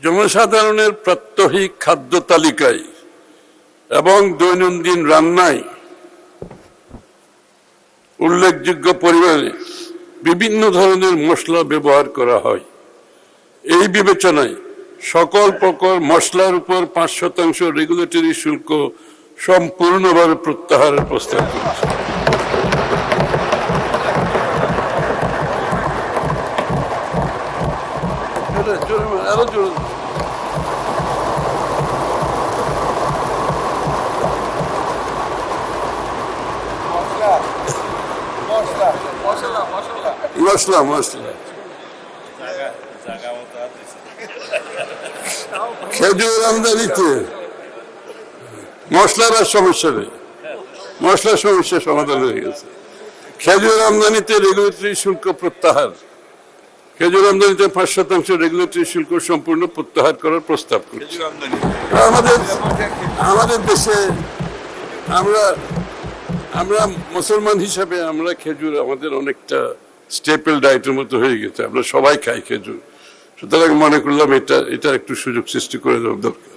জনসাধারণের প্রাত্যহিক খাদ্য তালিকায় এবং দৈনন্দিন রান্নায় উল্লেখযোগ্য পরিমাণে বিভিন্ন ধরনের মশলা ব্যবহার করা হয়। এই বিবেচনায় সকল প্রকার মশলার উপর 5% রেগুলেটরি শুল্ক সম্পূর্ণভাবে প্রত্যাহারের প্রস্তাব করেছে। মশলা খেজুর আমদানিতে মশলার আর সমস্যা নেই, মশলার সমস্যা সমাধান হয়ে গেছে। খেজুর আমদানিতে রেগুলেটরি শুল্ক প্রত্যাহার, খেজুর আমদানিতে 5% রেগুলেটরি শুল্ক সম্পূর্ণ প্রত্যাহার করার প্রস্তাব করছে। আমাদের দেশে আমরা মুসলমান হিসাবে আমরা খেজুর আমাদের অনেকটা স্টেপল ডায়েটের মতো হয়ে গেছে, আমরা সবাই খাই খেজুর। সুতরাং মনে করলাম এটা একটু সুযোগ সৃষ্টি করে দেওয়া দরকার।